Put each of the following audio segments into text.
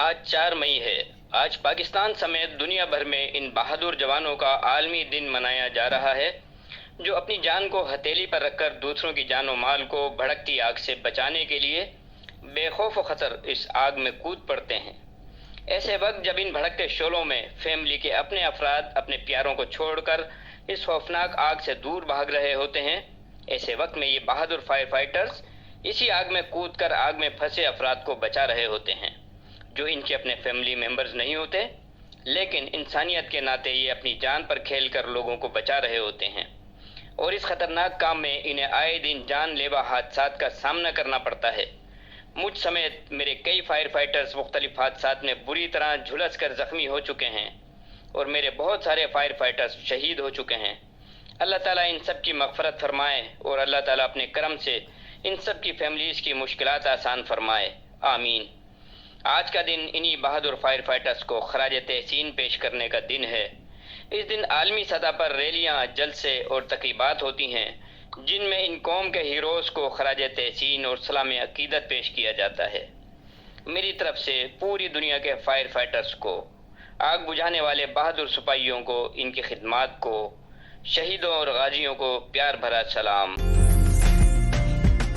آج 4 مئی ہے۔ آج پاکستان سمیت دنیا بھر میں ان بہادر جوانوں کا عالمی دن منایا جا رہا ہے جو اپنی جان کو ہتھیلی پر رکھ کر دوسروں کی جان و مال کو بھڑکتی آگ سے بچانے کے لیے بے خوف و خطر اس آگ میں کود پڑتے ہیں۔ ایسے وقت جب ان بھڑکتے شعلوں میں فیملی کے اپنے افراد اپنے پیاروں کو چھوڑ کر اس خوفناک آگ سے دور بھاگ رہے ہوتے ہیں، ایسے وقت میں یہ بہادر فائر فائٹرز اسی آگ میں کود کر آگ میں پھنسے افراد کو بچا رہے ہوتے ہیں جو ان کے اپنے فیملی ممبرز نہیں ہوتے، لیکن انسانیت کے ناطے یہ اپنی جان پر کھیل کر لوگوں کو بچا رہے ہوتے ہیں، اور اس خطرناک کام میں انہیں آئے دن جان لیوا حادثات کا سامنا کرنا پڑتا ہے۔ مجھ سمیت میرے کئی فائر فائٹرز مختلف حادثات میں بری طرح جھلس کر زخمی ہو چکے ہیں، اور میرے بہت سارے فائر فائٹرز شہید ہو چکے ہیں۔ اللہ تعالیٰ ان سب کی مغفرت فرمائے، اور اللہ تعالیٰ اپنے کرم سے ان سب کی فیملیز کی مشکلات آسان فرمائے، آمین۔ آج کا دن انہی بہادر فائر فائٹرز کو خراج تحسین پیش کرنے کا دن ہے۔ اس دن عالمی سطح پر ریلیاں، جلسے اور تقریبات ہوتی ہیں جن میں ان قوم کے ہیروز کو خراج تحسین اور سلام عقیدت پیش کیا جاتا ہے۔ میری طرف سے پوری دنیا کے فائر فائٹرز کو، آگ بجھانے والے بہادر سپاہیوں کو، ان کی خدمات کو، شہیدوں اور غازیوں کو پیار بھرا سلام۔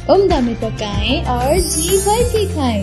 عمدہ میں پکائیں اور جی بھر کے کھائیں۔